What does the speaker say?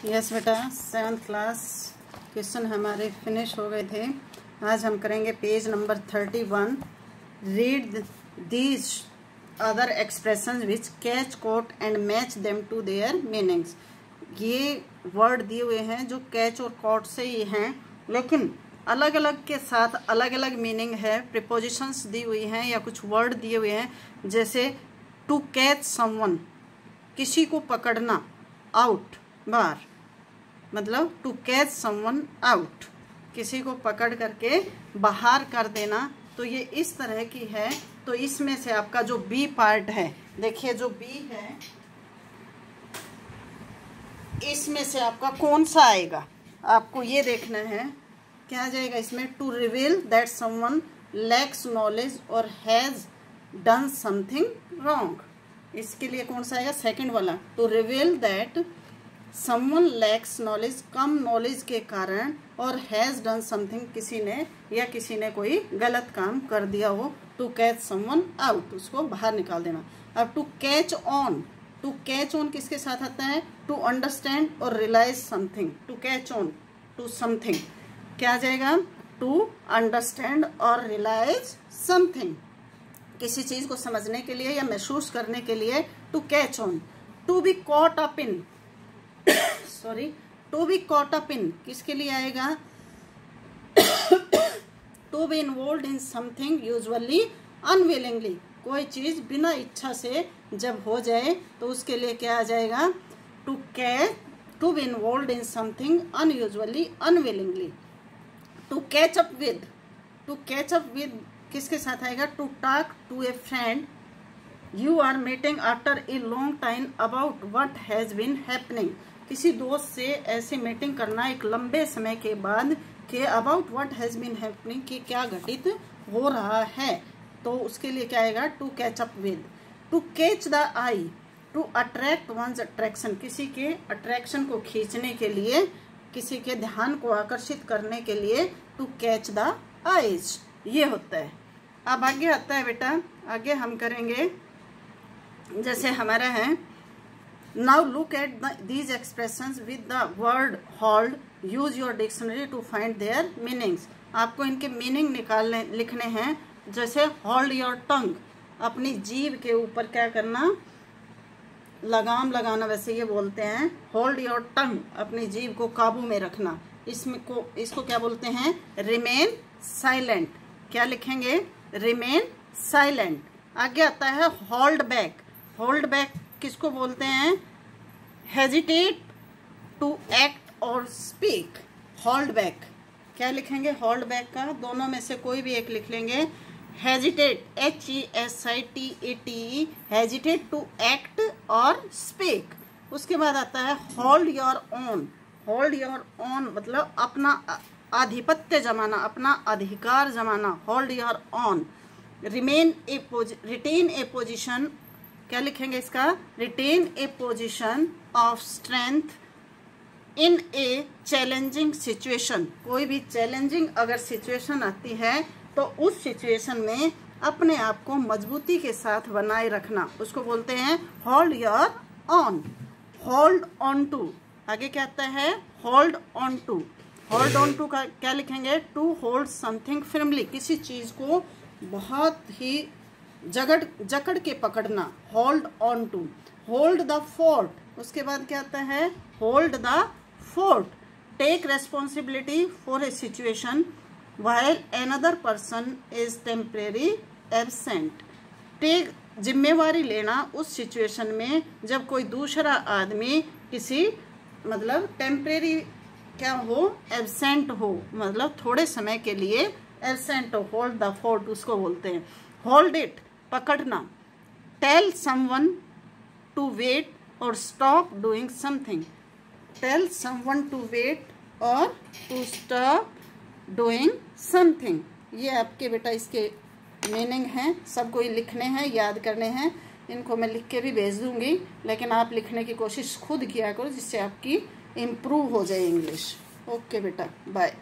Yes बेटा, 7th class question हमारे finish हो गए थे। आज हम करेंगे page number 31। Read these other expressions which catch quote and match them to their meanings. ये वर्ड दिए हुए हैं जो कैच और कोट से ही हैं, लेकिन अलग अलग के साथ अलग अलग मीनिंग है। प्रीपोजिशंस दी हुई हैं या कुछ वर्ड दिए हुए हैं, जैसे टू कैच समवन, किसी को पकड़ना, आउट बार, मतलब टू कैच समवन आउट, किसी को पकड़ करके बाहर कर देना। तो ये इस तरह की है। तो इसमें से आपका जो बी पार्ट है, देखिए जो बी है, इसमें से आपका कौन सा आएगा, आपको ये देखना है। क्या आ जाएगा इसमें? To reveal that someone lacks knowledge और हैज डन समथिंग रॉन्ग। इसके लिए कौन सा आएगा? सेकंड वाला। To reveal that someone lacks knowledge, कम नॉलेज के कारण, और हैज डन समथिंग, किसी ने कोई गलत काम कर दिया हो। टू कैच समवन आउट, उसको बाहर निकाल देना। अब to catch on, to catch on किसके साथ आता है? टू अंडरस्टैंड और realise something. To catch on to something क्या आ जाएगा? टू अंडरस्टैंड और रियलाइज समथिंग, किसी चीज को समझने के लिए या महसूस करने के लिए to catch on. To be caught up in, sorry, to be caught up in किसके लिए आएगा? To be involved in something usually unwillingly, कोई चीज बिना इच्छा से जब हो जाए तो उसके लिए क्या आ जाएगा? To be involved in something unusually unwillingly. To catch up with, to catch up with किसके साथ आएगा? To talk to a friend you are meeting after a long time about what has been happening, किसी दोस्त से ऐसे meeting करना एक लंबे समय के बाद कि about what has been happening, कि क्या घटित हो रहा है। तो उसके लिए क्या आएगा? To catch up with. To catch the eye, to attract one's attraction, किसी के अट्रैक्शन को खींचने के लिए, किसी के ध्यान को आकर्षित करने के लिए टू कैच द आईज, ये होता है। अब आगे आता है बेटा, आगे हम करेंगे जैसे हमारा है, now look at these expressions with the word hold, use your dictionary to find their meanings. आपको इनके मीनिंग लिखने हैं। जैसे होल्ड योर टंग, अपनी जीभ के ऊपर क्या करना? लगाम लगाना, वैसे ये बोलते हैं। होल्ड योर टंग, अपनी जीभ को काबू में रखना। इसको क्या बोलते हैं? Remain silent. क्या लिखेंगे? Remain silent. आगे आता है होल्ड बैक। होल्ड बैक किसको बोलते हैं? हेजिटेट टू एक्ट और स्पीक। होल्ड बैक क्या लिखेंगे? होल्ड बैक का दोनों में से कोई भी एक लिख लेंगे। Hesitate, HESITATE, hesitate to act और स्पीक। उसके बाद आता है hold your own. Hold your own मतलब अपना आधिपत्य जमाना, अपना अधिकार जमाना। Hold your own. Retain a position, क्या लिखेंगे इसका? Retain a position of strength in a challenging situation. कोई भी चैलेंजिंग अगर सिचुएशन आती है तो उस सिचुएशन में अपने आप को मजबूती के साथ बनाए रखना, उसको बोलते हैं hold your on. Hold on to, आगे क्या आता है? Hold on to. Hold on to का क्या लिखेंगे? टू होल्ड समथिंग फर्मली, किसी चीज को बहुत ही जकड़ के पकड़ना। Hold on to. Hold the fort, उसके बाद क्या आता है? Hold the fort. Take responsibility for a situation while another person is temporary absent. Take, जिम्मेवारी लेना उस सिचुएशन में जब कोई दूसरा आदमी किसी मतलब टेम्परेरी क्या हो? एब्सेंट हो, मतलब थोड़े समय के लिए एब्सेंट हो। होल्ड द फोर्ट उसको बोलते हैं। होल्ड इट पकड़ना। टेल समवन टू वेट और stop doing something. Tell someone to wait और टू स्टॉप डूइंग समथिंग, ये आपके बेटा इसके मीनिंग हैं। सबको लिखने हैं, याद करने हैं। इनको मैं लिख के भी भेज दूंगी, लेकिन आप लिखने की कोशिश खुद किया करो, जिससे आपकी इम्प्रूव हो जाए इंग्लिश। ओके बेटा, बाय।